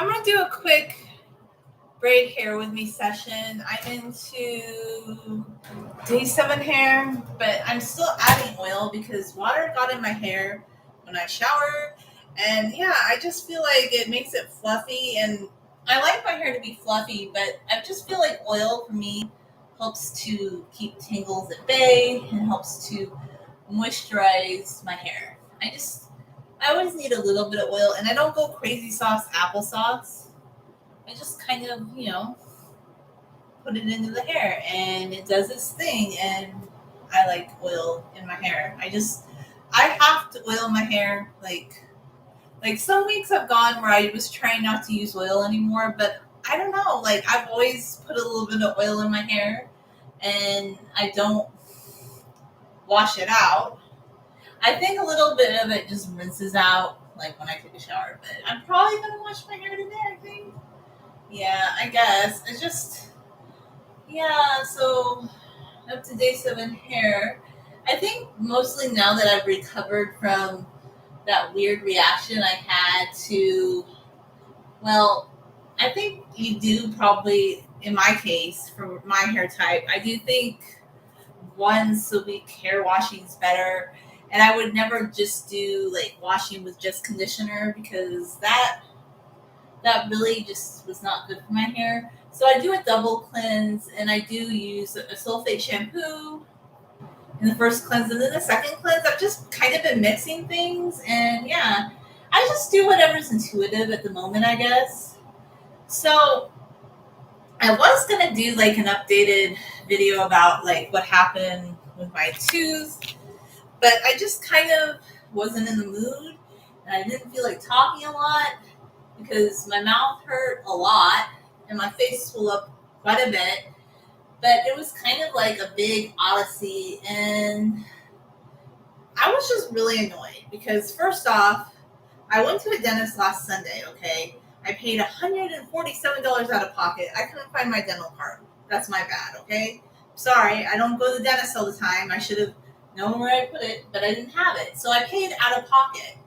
I'm gonna do a quick braid hair with me session. I'm into day 7 hair, but I'm still adding oil because water got in my hair when I shower. And yeah, I just feel like it makes it fluffy. And I like my hair to be fluffy, but I just feel like oil for me helps to keep tangles at bay and helps to moisturize my hair. I always need a little bit of oil, and I don't go crazy sauce applesauce. I just kind of, put it into the hair and it does its thing. And I like oil in my hair. I have to oil my hair. Like some weeks I've gone where I was trying not to use oil anymore, but I don't know. Like I've always put a little bit of oil in my hair and I don't wash it out. I think a little bit of it just rinses out, like when I take a shower. But I'm probably gonna wash my hair today. I think. Yeah, I guess it's just yeah. So up to day 7 hair. I think mostly now that I've recovered from that weird reaction I had to. Well, I think you do probably in my case for my hair type. I do think once a week hair washing is better. And I would never just do like washing with just conditioner because that really just was not good for my hair. So I do a double cleanse and I do use a sulfate shampoo in the first cleanse and then the second cleanse. I've just kind of been mixing things and yeah, I just do whatever's intuitive at the moment, I guess. So I was gonna do like an updated video about like what happened with my tooth, but I just kind of wasn't in the mood and I didn't feel like talking a lot because my mouth hurt a lot and my face swelled up quite a bit. But it was kind of like a big odyssey and I was just really annoyed because first off, I went to a dentist last Sunday, okay? I paid $147 out of pocket. I couldn't find my dental card. That's my bad, okay? Sorry, I don't go to the dentist all the time. I should have known where I put it, but I didn't have it. So I paid out of pocket.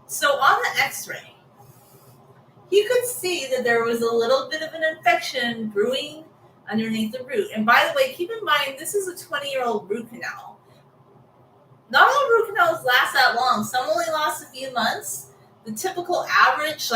So on the x-ray, he could see that there was a little bit of an infection brewing underneath the root. And by the way, keep in mind, this is a 20-year-old root canal. Not all root canals last that long. Some only last a few months. The typical average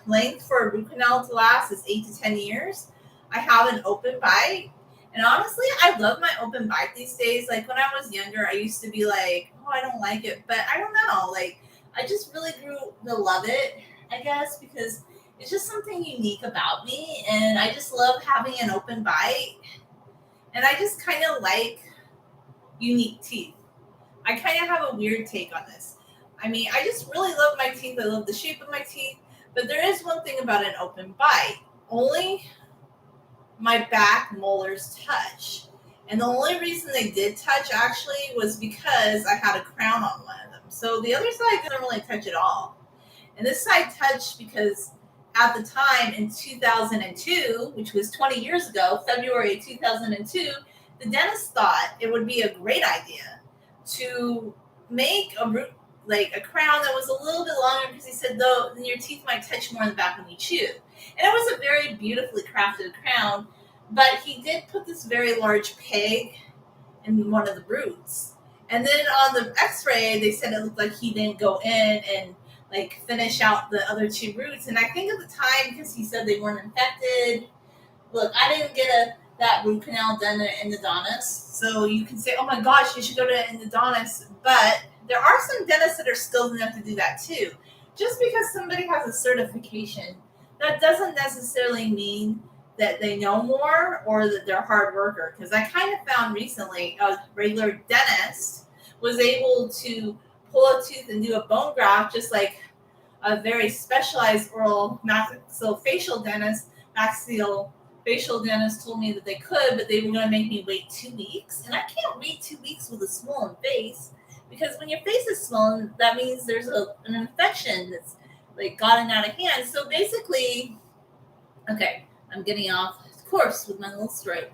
length for a root canal to last is 8 to 10 years. I have an open bite. And honestly, I love my open bite these days. Like when I was younger, I used to be like, oh, I don't like it. But I don't know. Like I just really grew to love it, I guess, because it's just something unique about me. And I just love having an open bite. And I just kind of like unique teeth. I kind of have a weird take on this. I mean, I just really love my teeth. I love the shape of my teeth. But there is one thing about an open bite. Only my back molars touch. And the only reason they did touch actually was because I had a crown on one of them. So the other side didn't really touch at all. And this side touched because at the time in 2002, which was 20 years ago, February 2002, the dentist thought it would be a great idea to make a crown that was a little bit longer because he said, though, then your teeth might touch more in the back when you chew. And it was a very beautifully crafted crown, but he did put this very large peg in one of the roots. And then on the x-ray, they said it looked like he didn't go in and finish out the other two roots. And I think at the time, because he said they weren't infected, look, I didn't get that root canal done at an endodontist. So you can say, oh my gosh, you should go to an endodontist. But there are some dentists that are skilled enough to do that too. Just because somebody has a certification, that doesn't necessarily mean that they know more or that they're a hard worker. Because I kind of found recently a regular dentist was able to pull a tooth and do a bone graft just like a very specialized oral maxillofacial dentist, maxillofacial dentist told me that they could, but they were going to make me wait 2 weeks. And I can't wait 2 weeks with a swollen face because when your face is swollen, that means there's an infection that's gotten out of hand. So basically, okay, I'm getting off course with my little story.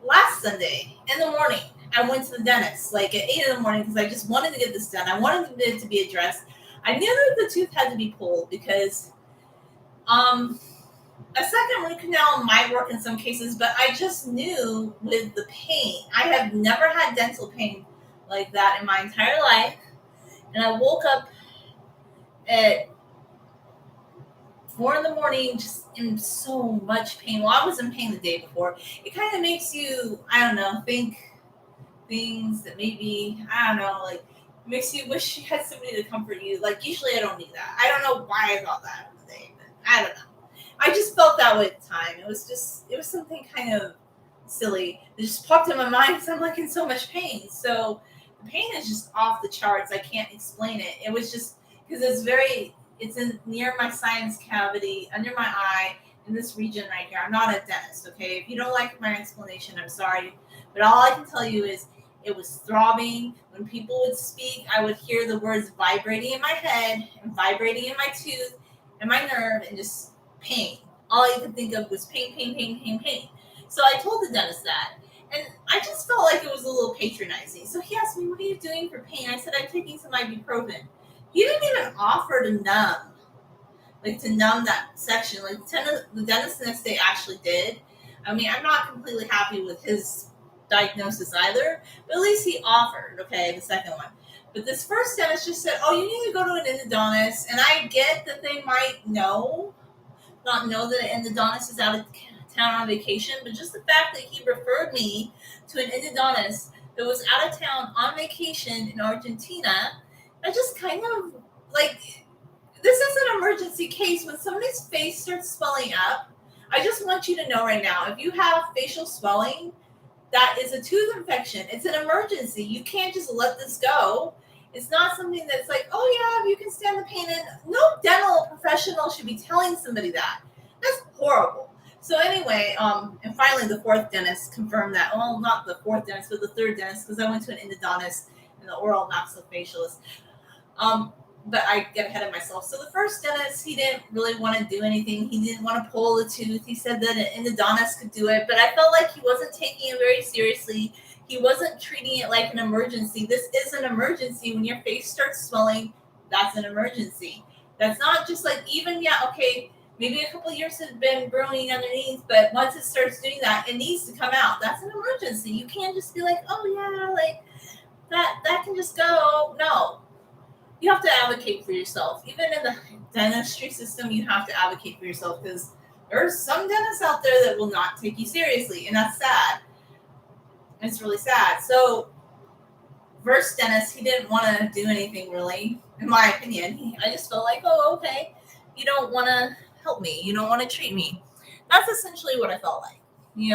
Last Sunday in the morning, I went to the dentist at 8 in the morning because I just wanted to get this done. I wanted it to be addressed. I knew that the tooth had to be pulled because A second root canal might work in some cases, but I just knew with the pain, I have never had dental pain like that in my entire life. And I woke up at 4 in the morning just in so much pain. Well, I was in pain the day before. It kind of makes you, I don't know, think things that maybe, I don't know, like makes you wish you had somebody to comfort you. Like usually I don't need that. I don't know why I thought that on the day, but I don't know. I just felt that way at the time. It was something kind of silly. It just popped in my mind because I'm like in so much pain. So the pain is just off the charts. I can't explain it. It was just because it's in near my sinus cavity, under my eye, in this region right here. I'm not a dentist, okay? If you don't like my explanation, I'm sorry. But all I can tell you is it was throbbing. When people would speak, I would hear the words vibrating in my head and vibrating in my tooth and my nerve and just pain. All you could think of was pain, pain, pain, pain, pain. So I told the dentist that. And I just felt like it was a little patronizing. So he asked me, "What are you doing for pain?" I said, "I'm taking some ibuprofen." He didn't even offer to numb that section. Like the dentist the next day actually did. I mean, I'm not completely happy with his diagnosis either, but at least he offered, okay, the second one. But this first dentist just said, "Oh, you need to go to an endodontist." And I get that they might not know that an endodontist is out of town on vacation, but just the fact that he referred me to an endodontist that was out of town on vacation in Argentina, I just kind of like, this is an emergency case. When somebody's face starts swelling up, I just want you to know right now, if you have facial swelling, that is a tooth infection. It's an emergency. You can't just let this go. It's not something that's like, oh yeah, you can stand the pain. And no dental professional should be telling somebody that. That's horrible. So anyway, and finally the fourth dentist confirmed that. Well, not the fourth dentist, but the third dentist, because I went to an endodontist and the oral maxillofacialist. But I get ahead of myself. So the first dentist, he didn't really want to do anything. He didn't want to pull the tooth. He said that an endodontist could do it, but I felt like he wasn't taking it very seriously. He wasn't treating it like an emergency. This is an emergency. When your face starts swelling, that's an emergency. That's not just like, even, yeah, okay, maybe a couple of years have been growing underneath, but once it starts doing that, it needs to come out. That's an emergency. You can't just be like, oh yeah, like that can just go. No, you have to advocate for yourself. Even in the dentistry system, you have to advocate for yourself, because there's some dentists out there that will not take you seriously, and that's sad. It's really sad. So, first dentist, he didn't want to do anything really, in my opinion. I just felt like, oh, okay, you don't want to help me. You don't want to treat me. That's essentially what I felt like.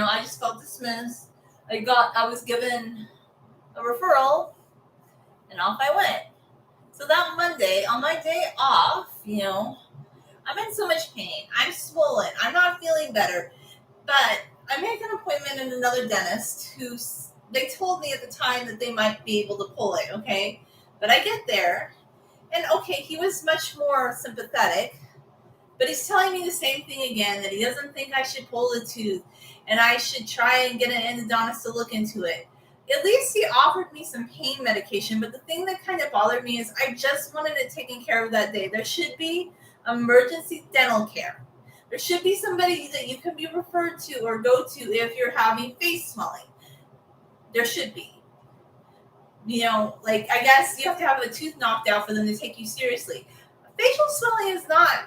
I just felt dismissed. I was given a referral, and off I went. So that Monday, on my day off, I'm in so much pain. I'm swollen. I'm not feeling better. But I make an appointment in another dentist they told me at the time that they might be able to pull it, okay? But I get there, and okay, he was much more sympathetic, but he's telling me the same thing again, that he doesn't think I should pull the tooth, and I should try and get an endodontist to look into it. At least he offered me some pain medication, but the thing that kind of bothered me is I just wanted it taken care of that day. There should be emergency dental care. There should be somebody that you can be referred to or go to if you're having face swelling. There should be. Like, I guess you have to have a tooth knocked out for them to take you seriously. Facial swelling is not.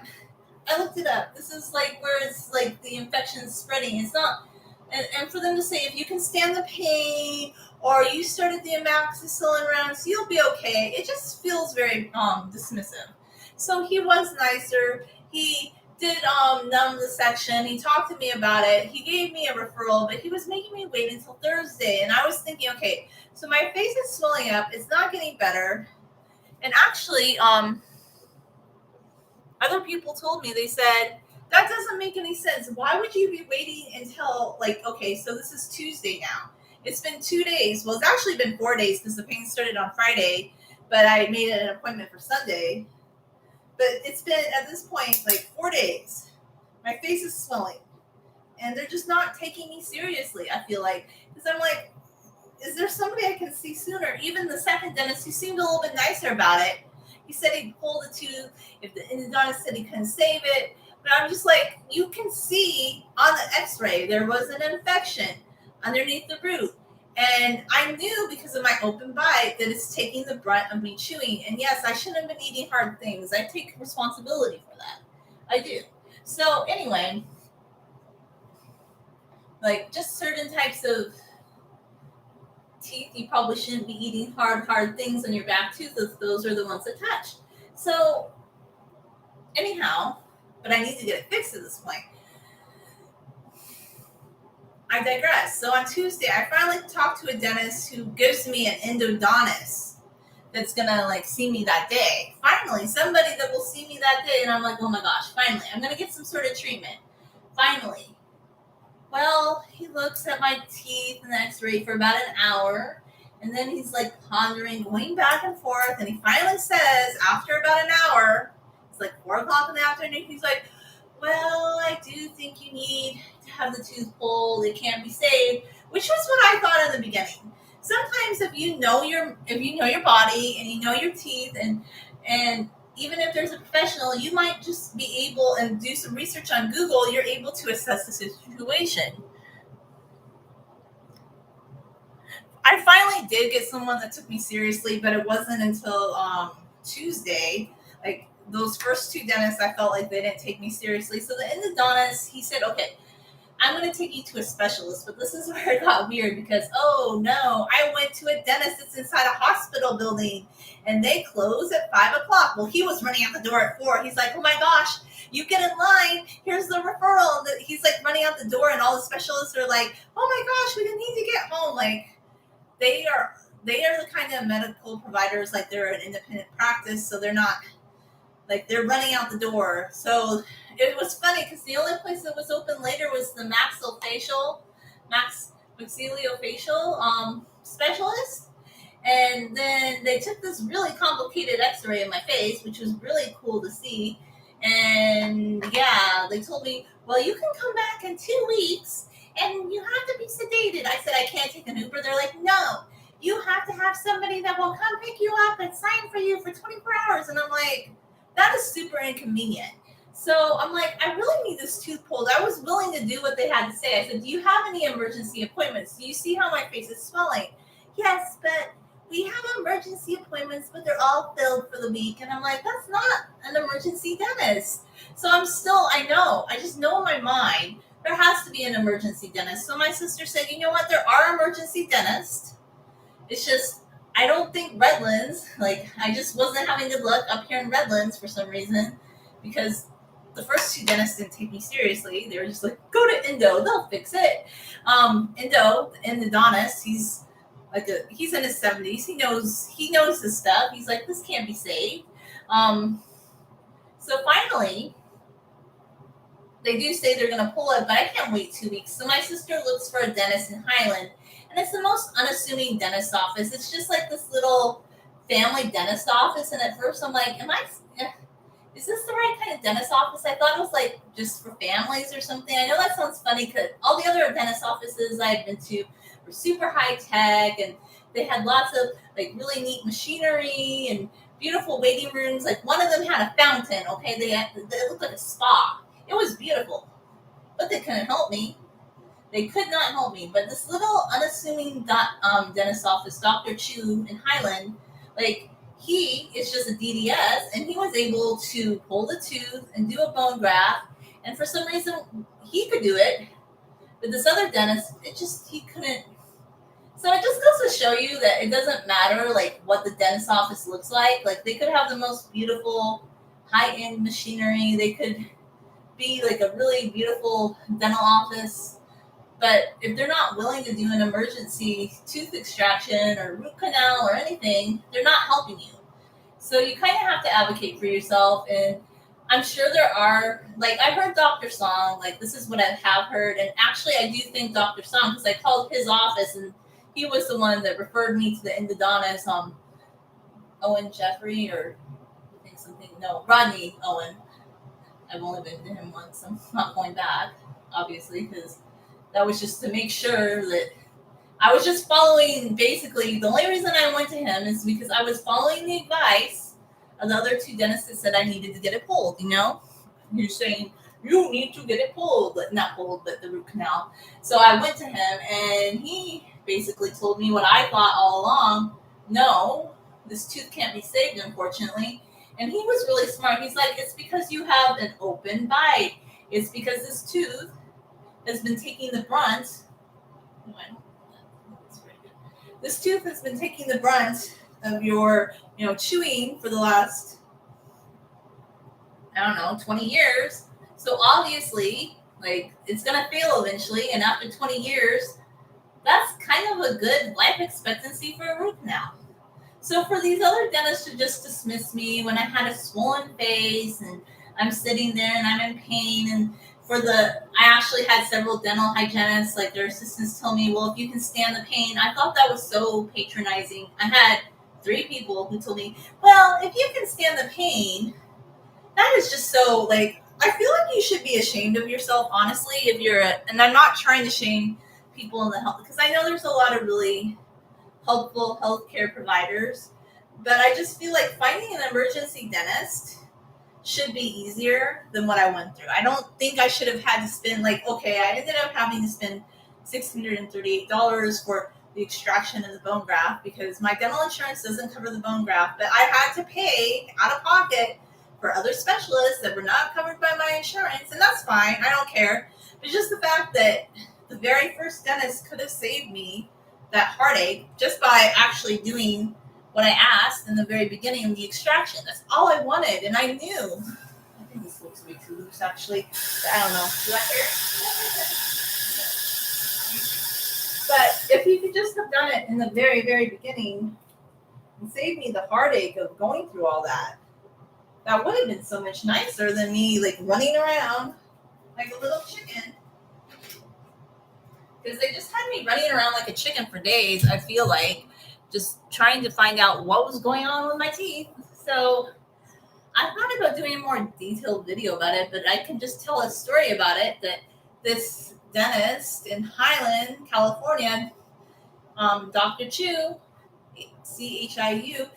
I looked it up. This is like where it's like the infection is spreading. It's not. And for them to say, if you can stand the pain or you started the amoxicillin rounds, you'll be okay. It just feels very dismissive. So he was nicer. He did numb the section. He talked to me about it. He gave me a referral, but he was making me wait until Thursday. And I was thinking, okay, so my face is swelling up. It's not getting better. And actually, other people told me, they said, that doesn't make any sense. Why would you be waiting until, okay, so this is Tuesday now. It's been 2 days. Well, it's actually been 4 days because the pain started on Friday, but I made an appointment for Sunday. But it's been, at this point, 4 days. My face is swelling. And they're just not taking me seriously, I feel like. Because I'm like, is there somebody I can see sooner? Even the second dentist, he seemed a little bit nicer about it. He said he'd pull the tooth if the endodontist said he couldn't save it. But I'm just like, you can see on the x-ray there was an infection underneath the root. And I knew because of my open bite that it's taking the brunt of me chewing. And yes, I shouldn't have been eating hard things. I take responsibility for that. I do. So anyway, like just certain types of teeth, you probably shouldn't be eating hard things on your back tooth. Those are the ones that touch. So anyhow, but I need to get it fixed at this point. I digress. So on Tuesday, I finally talked to a dentist who gives me an endodontist that's gonna like see me that day. Finally, somebody that will see me that day, and I'm like, oh my gosh, finally, I'm gonna get some sort of treatment. Finally. Well, he looks at my teeth and the x-ray for about an hour, and then he's like pondering, going back and forth, and he finally says, after about an hour, it's like 4 o'clock in the afternoon, he's like, well, I do think you need to have the tooth pulled. It can't be saved, which was what I thought in the beginning. Sometimes if you know your body and you know your teeth, and even if there's a professional, you might just be able and do some research on Google. You're able to assess the situation. I finally did get someone that took me seriously, but it wasn't until Tuesday. Like those first 2 dentists, I felt like they didn't take me seriously. So the endodontist, he said, okay, I'm going to take you to a specialist. But this is where it got weird because, oh no, I went to a dentist that's inside a hospital building and they close at 5 o'clock. Well, he was running out the door at 4. He's like, oh my gosh, you get in line. Here's the referral. He's like running out the door, and all the specialists are like, oh my gosh, we didn't need to get home. Like they are the kind of medical providers, like they're an independent practice, so they're not like they're running out the door. So it was funny because the only place that was open later was the maxillofacial specialist. And then they took this really complicated x-ray of my face, which was really cool to see. And yeah, they told me, well, you can come back in 2 weeks and you have to be sedated. I said, I can't take an Uber. They're like, no, you have to have somebody that will come pick you up and sign for you for 24 hours. And I'm like, that is super inconvenient. So I'm like, I really need this tooth pulled. I was willing to do what they had to say. I said, do you have any emergency appointments? Do you see how my face is swelling? Yes, but we have emergency appointments, but they're all filled for the week. And I'm like, that's not an emergency dentist. So I just know in my mind, there has to be an emergency dentist. So my sister said, you know what? There are emergency dentists. It's just, I don't think Redlands, like I just wasn't having good luck up here in Redlands for some reason, because the first 2 dentists didn't take me seriously. They were just like, go to Endo, they'll fix it. Endo, the endodontist, he's in his 70s. He knows his stuff. He's like, this can't be saved. So finally, they do say they're going to pull it, but I can't wait 2 weeks. So my sister looks for a dentist in Highland, and it's the most unassuming dentist office. It's just like this little family dentist office. And at first I'm like, is this the right kind of dentist office? I thought it was like just for families or something. I know that sounds funny because all the other dentist offices I've been to were super high tech, and they had lots of like really neat machinery and beautiful waiting rooms. Like one of them had a fountain. Okay, it looked like a spa. It was beautiful, but they couldn't help me. They could not help me. But this little unassuming dentist office, Dr. Chu in Highland, like he is just a DDS, and he was able to pull the tooth and do a bone graft. And for some reason, he could do it, but this other dentist, he couldn't. So it just goes to show you that it doesn't matter like what the dentist office looks like. Like they could have the most beautiful high-end machinery. They could be like a really beautiful dental office. But if they're not willing to do an emergency tooth extraction or root canal or anything, they're not helping you. So you kind of have to advocate for yourself. And I'm sure there are, like I heard Dr. Song, like this is what I have heard. And actually I do think Dr. Song, because I called his office and he was the one that referred me to the endodontist, Owen Jeffrey, or I think Rodney Owen. I've only been to him once. I'm not going back, obviously, because that was just to make sure that I was just following. Basically, the only reason I went to him is because I was following the advice of the other 2 dentists that said I needed to get it pulled. You're saying You need to get it pulled, but not pulled, but the root canal. So I went to him, and he basically told me what I thought all along. No, this tooth can't be saved, unfortunately. And he was really smart. He's like, it's because you have an open bite. It's because this tooth has been taking the brunt. This tooth has been taking the brunt of your, chewing for the last, 20 years. So obviously, like, it's gonna fail eventually, and after 20 years, that's kind of a good life expectancy for a root canal. So for these other dentists to just dismiss me when I had a swollen face and I'm sitting there and I'm in pain, and I actually had several dental hygienists, like their assistants, tell me, well, if you can stand the pain. I thought that was so patronizing. I had 3 people who told me, well, if you can stand the pain, that is just so, like, I feel like you should be ashamed of yourself, honestly, if and I'm not trying to shame people in the health, because I know there's a lot of really helpful healthcare providers, but I just feel like finding an emergency dentist should be easier than what I went through. I don't think I should have had to spend, like, okay, I ended up having to spend $638 for the extraction of the bone graft because my dental insurance doesn't cover the bone graft, but I had to pay out of pocket for other specialists that were not covered by my insurance, and that's fine. I don't care. It's just the fact that the very first dentist could have saved me that heartache just by actually doing what I asked in the very beginning of the extraction. That's all I wanted, and I knew. I think this looks way too loose, actually. I don't know. Do I hear it? But if you could just have done it in the very, very beginning and saved me the heartache of going through all that, that would have been so much nicer than me, like, running around like a little chicken. Because they just had me running around like a chicken for days, I feel like, just trying to find out what was going on with my teeth. So I thought about doing a more detailed video about it, but I can just tell a story about it, that this dentist in Highland, California, Dr. Chu, Chiu,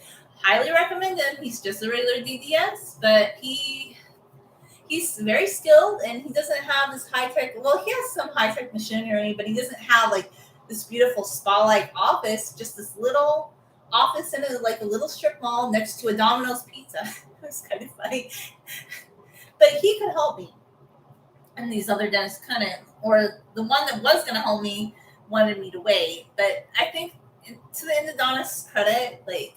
highly recommend him. He's just a regular DDS, but he's very skilled, and he doesn't have this high-tech, well, he has some high-tech machinery, but he doesn't have, like, this beautiful spa-like office, just this little office in a little strip mall next to a Domino's Pizza. It was kind of funny. But he could help me. And these other dentists or the one that was going to help me wanted me to wait. But I think, to the endodontist's credit, like,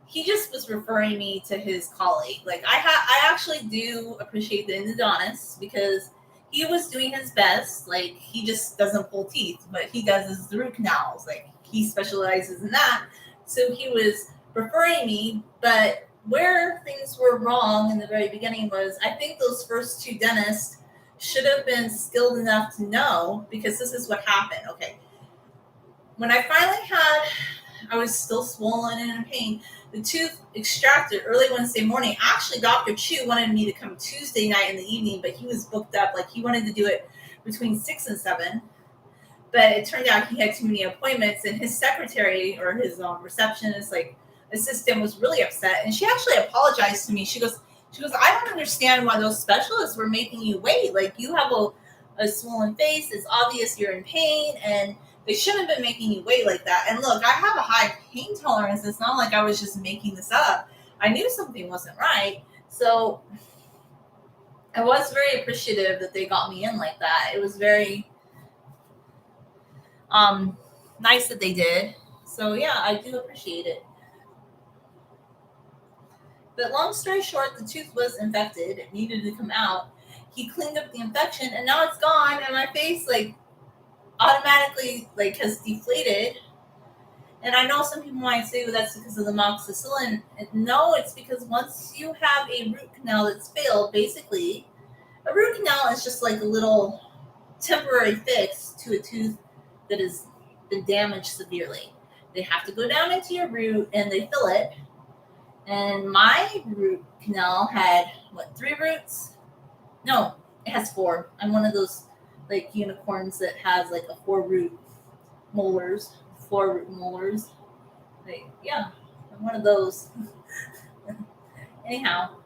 he just was referring me to his colleague. Like, I actually do appreciate the endodontist because he was doing his best. Like, he just doesn't pull teeth, but he does the root canals. Like, he specializes in that. So he was referring me, but where things were wrong in the very beginning was, I think those first 2 dentists should have been skilled enough to know, because this is what happened. Okay. When I finally I was still swollen and in pain. The tooth extracted early Wednesday morning. Actually, Dr. Chu wanted me to come Tuesday night in the evening, but he was booked up. Like, he wanted to do it between 6 and 7. But it turned out he had too many appointments, and his secretary, or his receptionist, like, assistant, was really upset. And she actually apologized to me. She goes, I don't understand why those specialists were making you wait. Like, you have a swollen face. It's obvious you're in pain, and they shouldn't have been making you wait like that. And look, I have a high pain tolerance. It's not like I was just making this up. I knew something wasn't right. So I was very appreciative that they got me in like that. It was very nice that they did. So yeah, I do appreciate it. But long story short, the tooth was infected. It needed to come out. He cleaned up the infection, and now it's gone. And my face, like, automatically, like, has deflated. And I know some people might say, well, that's because of the amoxicillin. No, it's because once you have a root canal that's failed, basically, a root canal is just like a little temporary fix to a tooth that has been damaged severely. They have to go down into your root and they fill it. And my root canal had, 3 roots? No, it has 4. I'm one of those, like, unicorns that has, like, a 4 root molars. 4 root molars. Like, yeah, I'm one of those. Anyhow.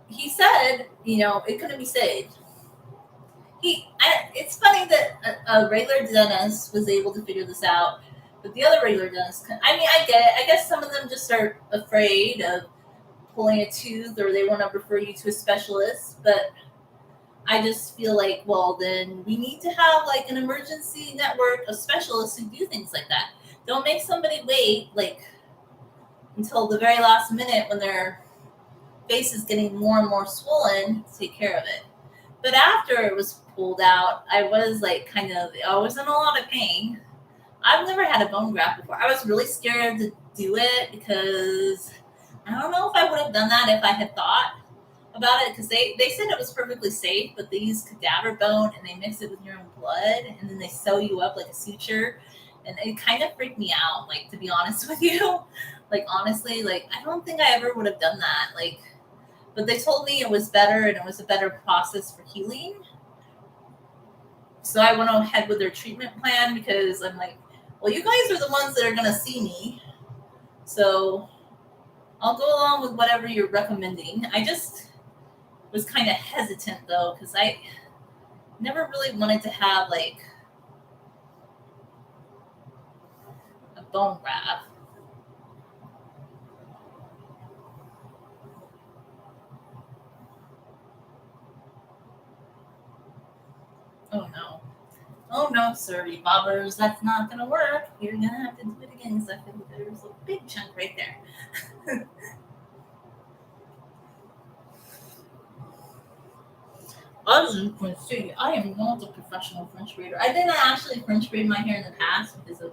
he said, it couldn't be saved. It's funny that a regular dentist was able to figure this out, but the other regular dentist, I mean, I get it. I guess some of them just are afraid of pulling a tooth or they want to refer you to a specialist. But I just feel like, well, then we need to have like an emergency network of specialists who do things like that. Don't make somebody wait like until the very last minute when their face is getting more and more swollen to take care of it. But after it was pulled out, I was like I was in a lot of pain. I've never had a bone graft before. I was really scared to do it because I don't know if I would have done that if I had thought about it, because they said it was perfectly safe, but they use cadaver bone and they mix it with your own blood and then they sew you up like a suture. And it kind of freaked me out, like, to be honest with you. Like, honestly, like, I don't think I ever would have done that. Like, but they told me it was better and it was a better process for healing. So I went ahead with their treatment plan because I'm like, well, you guys are the ones that are going to see me. So I'll go along with whatever you're recommending. I just was kind of hesitant though, because I never really wanted to have like a bone graft. Oh no. Oh no, sorry, bobbers, that's not gonna work. You're gonna have to do it again because I feel like there's a big chunk right there. As you can see, I am not a professional French braider. I didn't actually French braid my hair in the past because it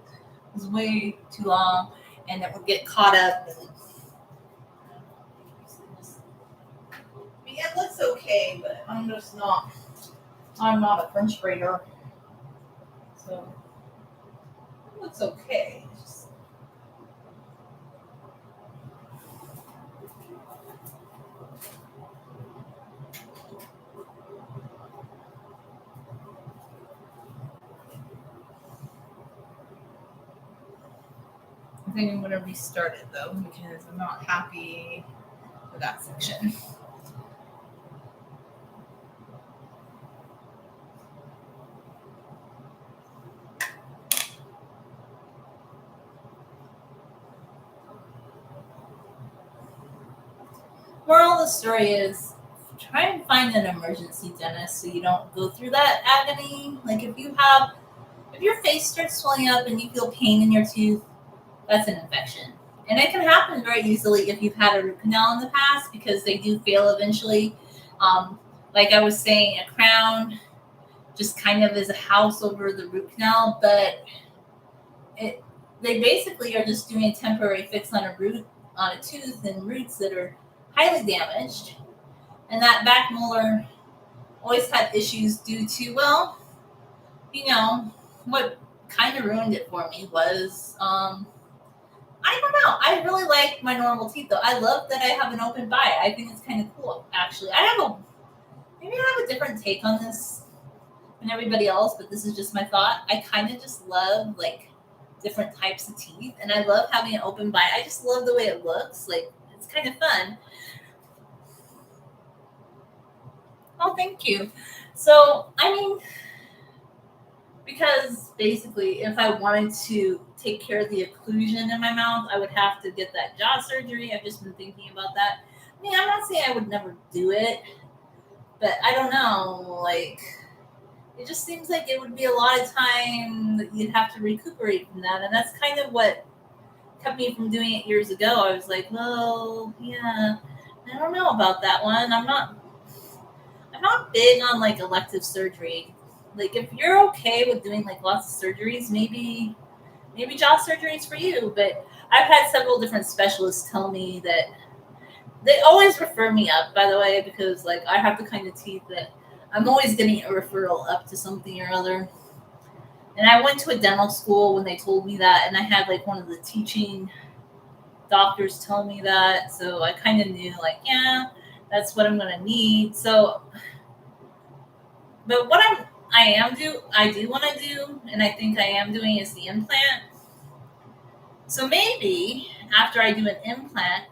was way too long and it would get caught up. And, yeah, it looks okay, but I'm just not. I'm not a French braider, so it looks okay. I think I'm gonna restart it though because I'm not happy with that section. Moral of the story is try and find an emergency dentist so you don't go through that agony. Like if your face starts swelling up and you feel pain in your tooth, that's an infection. And it can happen very easily if you've had a root canal in the past because they do fail eventually. Um, like I was saying, a crown just kind of is a house over the root canal, but it they basically are just doing a temporary fix on a tooth and roots that are highly damaged. And that back molar always had issues due to, well, you know, what kind of ruined it for me was, I don't know. I really like my normal teeth though. I love that I have an open bite. I think it's kind of cool, actually. Maybe I have a different take on this than everybody else, but this is just my thought. I kind of just love like different types of teeth, and I love having an open bite. I just love the way it looks. Like, it's kind of fun. Oh, thank you. So, I mean, because basically, if I wanted to take care of the occlusion in my mouth, I would have to get that jaw surgery. I've just been thinking about that. I mean, I'm not saying I would never do it, but I don't know. Like, it just seems like it would be a lot of time that you'd have to recuperate from that. And that's kind of what kept me from doing it years ago. I was like, well, yeah, I don't know about that one. I'm not big on like elective surgery. Like, if you're okay with doing like lots of surgeries, maybe jaw surgery is for you. But I've had several different specialists tell me that they always refer me up, by the way, because like I have the kind of teeth that I'm always getting a referral up to something or other. And I went to a dental school when they told me that, and I had like one of the teaching doctors tell me that, so I kind of knew like, yeah, that's what I'm gonna need. So, but what I do want to do, and I think I am doing is the implant. So maybe after I do an implant,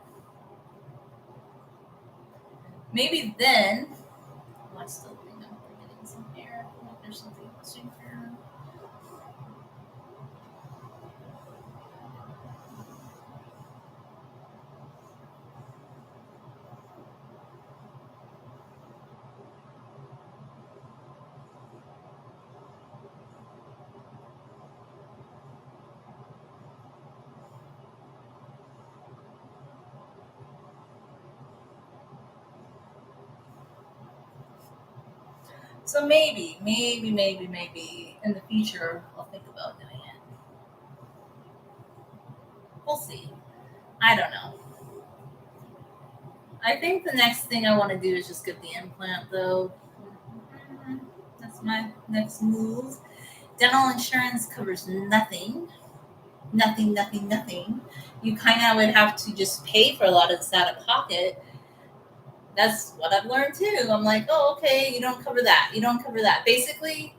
maybe then. Oh, I still think I'm getting some hair. Like there's something missing here. So maybe in the future I'll think about doing it. We'll see. I don't know. I think the next thing I want to do is just get the implant, though. That's my next move. Dental insurance covers nothing, nothing, nothing, nothing. You kind of would have to just pay for a lot of this out of pocket. That's what I've learned too. I'm like, oh, okay, you don't cover that. You don't cover that. Basically,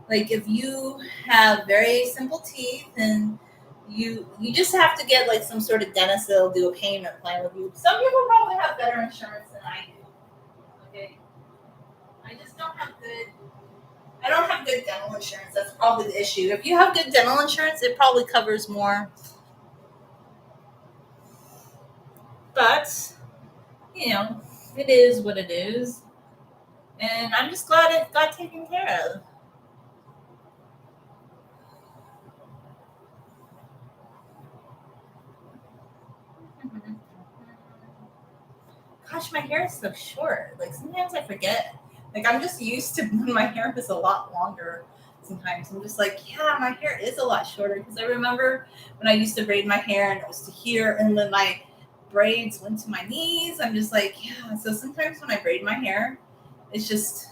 like if you have very simple teeth and you just have to get like some sort of dentist that'll do a payment plan with you. Some people probably have better insurance than I do. Okay, I just don't have good. I don't have good dental insurance. That's probably the issue. If you have good dental insurance, it probably covers more. But you know, it is what it is, and I'm just glad it got taken care of. Gosh, my hair is so short. Like sometimes I forget. Like I'm just used to when my hair is a lot longer. Sometimes I'm just like, yeah, my hair is a lot shorter because I remember when I used to braid my hair and it was to here, and then my braids went to my knees. I'm just like, yeah. So sometimes when I braid my hair, it's just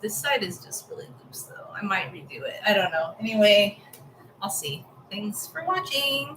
this side is just really loose though. I might redo it. I don't know. Anyway, I'll see. Thanks for watching.